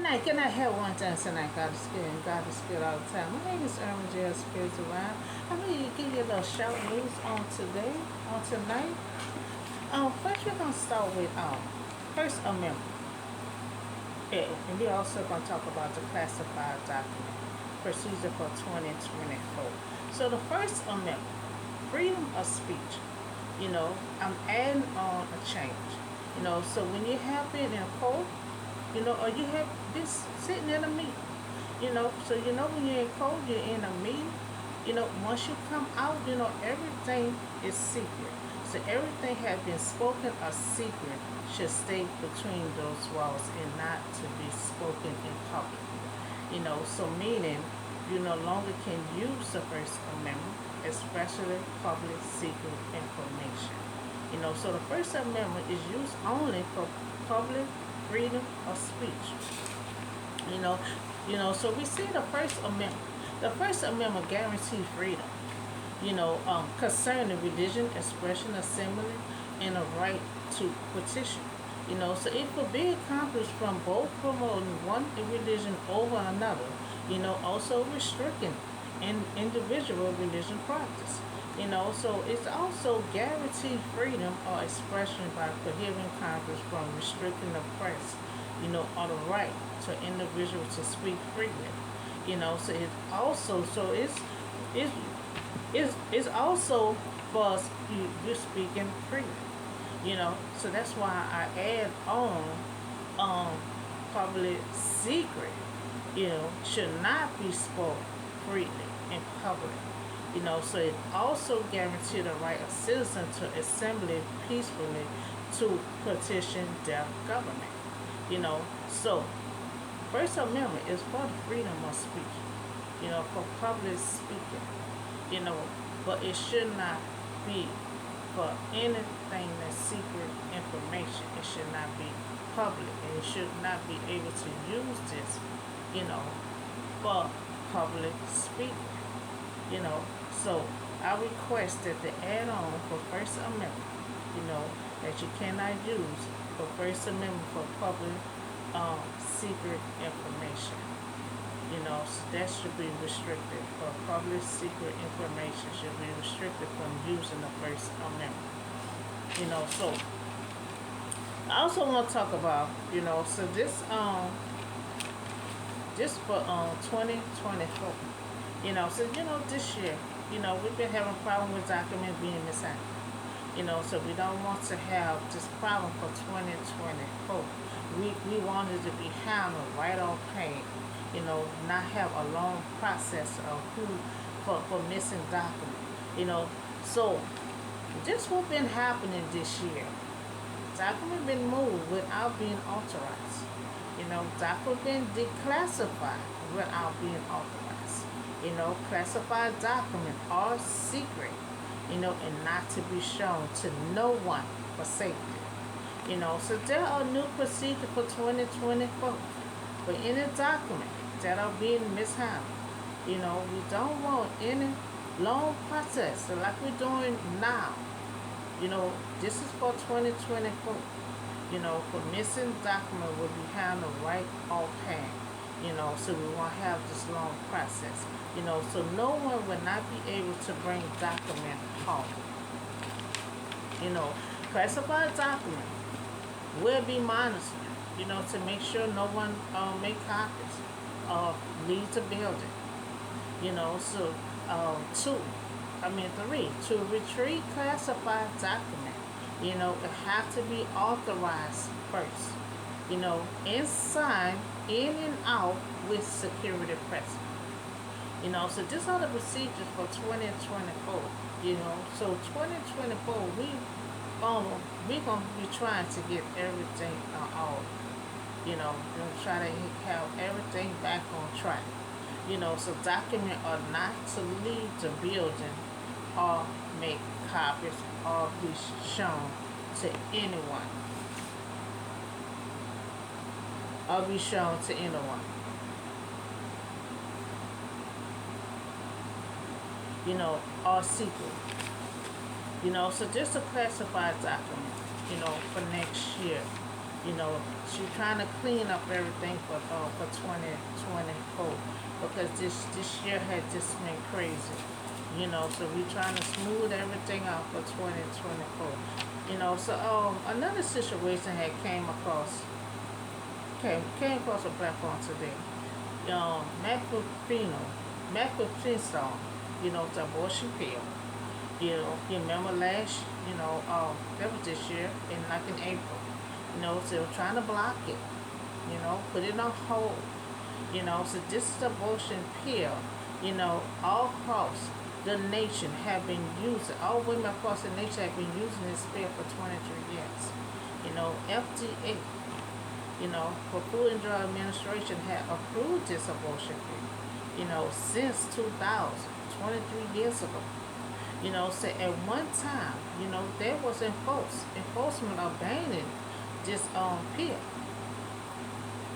Can I have one thing tonight? God is good and God is good all the time. My name is Irma J. Spirits Around. I'm ready to give you a little shout news on today, on tonight. First we're gonna start with First Amendment. Yeah, and we're also gonna talk about the classified document procedure for 2024. So the First Amendment, freedom of speech. I'm adding on a change. So when you have been in court, or you have been sitting in a meeting, so when you're in court, you're in a meeting, once you come out, everything is secret. So everything has been spoken a secret should stay between those walls and not to be spoken in public. So meaning you no longer can use the First Amendment, especially public secret information. So the First Amendment is used only for public freedom of speech. You know, so we see the First Amendment. The First Amendment guarantees freedom. Concerning religion, expression, assembly, and a right to petition. So it forbid Congress from both promoting one religion over another. Also restricting individual religion practice. So it's also guaranteed freedom or expression by prohibiting Congress from restricting the press, or the right to individuals to speak freely. So it's also it's it's also for us you speaking freely. So that's why I add on public secret, should not be spoke freely in public. So it also guarantees the right of citizens to assembly peacefully to petition their government. So First Amendment is for the freedom of speech, for public speaking, but it should not be for anything that's secret information. It should not be public, and you should not be able to use this, for public speaking. So I request that the add-on for First Amendment, that you cannot use for First Amendment for public secret information. So that should be restricted. For public secret information should be restricted from using the First Amendment. So I also want to talk about, so this for 2024. So this year, we've been having problems with documents being mishandled. So we don't want to have this problem for 2024. We want it to be handled right on pain. Not have a long process of who for missing documents. So this what been happening this year. Document been moved without being authorized. Document been declassified without being authorized. Classified documents are secret, and not to be shown to no one for safety. So there are new procedures for 2024 for any document that are being mishandled. We don't want any long process like we're doing now. This is for 2024. For missing document will be handled right offhand. So we won't have this long process. So no one will not be able to bring document home. Classified document will be monitored, to make sure no one make copies or leave the building. So three, to retrieve classified document, it have to be authorized first, and signed in and out with security present. So these are the procedures for 2024. So 2024 we gonna be trying to get everything out. We're gonna try to have everything back on track. So documents are not to leave the building or make copies or be shown to anyone. Or be shown to anyone. Or secret. So just a classified document, for next year. You know, she's trying to clean up everything for 2024 because this year had just been crazy. You know, so we're trying to smooth everything out for 2024. You know, so another situation had came across a platform today. Mifepristone, Mifepristone, you know, the abortion pill. You remember that was this year in April. You know, so they're trying to block it. You know, put it on hold. You know, so this is abortion pill. You know, all across the nation have been using. All women across the nation have been using this pill for 23 years. You know, FDA. You know, for Food and Drug Administration had approved this abortion pill. You know, since 2000, 23 years ago. You know, so at one time, you know, there was enforcement of banning this pill.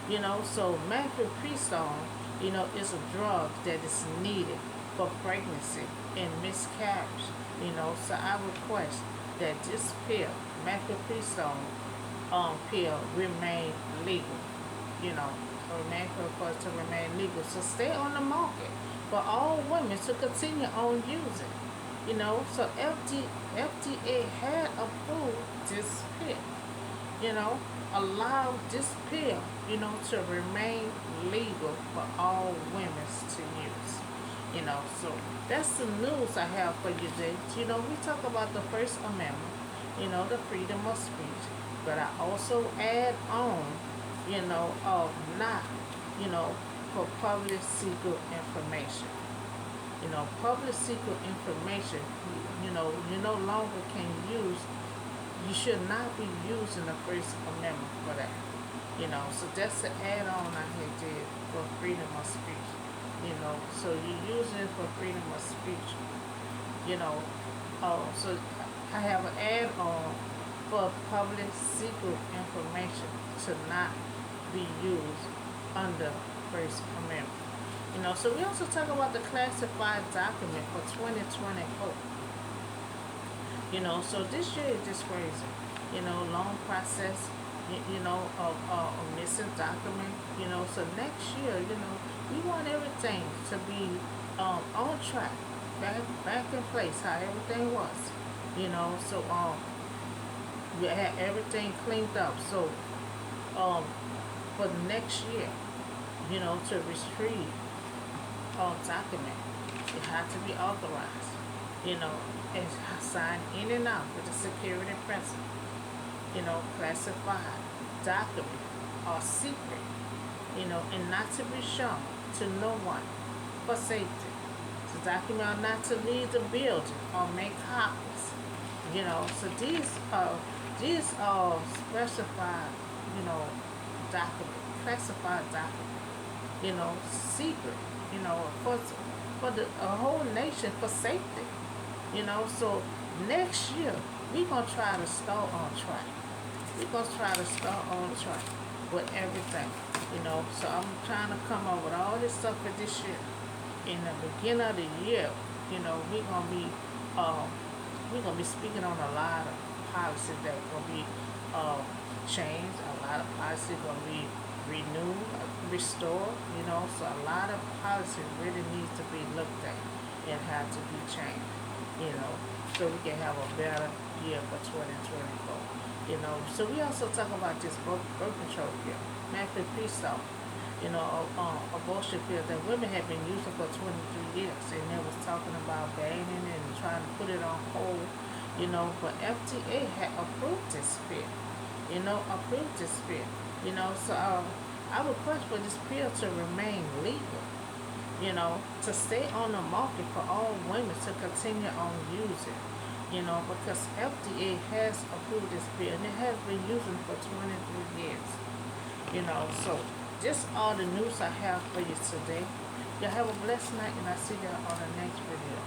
You know, so mifepristone, you know, is a drug that is needed for pregnancy and miscarriage. You know, so I request that this pill, mifepristone, pill, remain legal. You know, for it to remain legal. So stay on the market for all women to continue on using. You know, so FDA had approved this pill. You know, allow this pill, you know, to remain legal for all women to use. You know, so that's the news I have for you today. You know, we talk about the First Amendment, you know, the freedom of speech, but I also add on, you know, of not, you know, for public secret information. You know, public secret information, you no longer can use, you should not be using the First Amendment for that. You know, so that's the add-on I had did for freedom of speech. You know, so you're using it for freedom of speech. You know, so I have an add-on for public secret information to not be used under First Amendment. You know, so we also talk about the classified document for 2024. You know, so this year is just crazy. You know, long process, you know, of a missing document. You know, so next year, you know, we want everything to be on track, back in place, how everything was. You know, so we had everything cleaned up. So for the next year, you know, to retrieve document, it had to be authorized. You know, and signed in and out with the security principle. You know, classified document or secret. You know, and not to be shown to no one for safety. The document are not to leave the building or make copies. You know, so these are specified, you know, document, classified document. You know, secret. You know, for the whole nation for safety. You know, so next year we're gonna try to start on track. We're gonna try to start on track with everything. You know, so I'm trying to come up with all this stuff for this year. In the beginning of the year, you know, we're gonna be speaking on a lot of policies that will be changed. A lot of policies gonna be renewed, restored. You know, so a lot of policies really needs to be looked at and have to be changed. You know, so we can have a better year for 2024. You know, so we also talk about this birth control pill, Mifepristone. You know, abortion pill that women have been using for 23 years, and they was talking about banning and trying to put it on hold. You know, but FDA had approved this pill. You know, approved this pill. You know, so I request for this pill to remain legal. You know, to stay on the market for all women to continue on using. You know, because FDA has approved this pill and it has been using for 23 years. You know, so just all the news I have for you today. Y'all have a blessed night and I'll see y'all on the next video.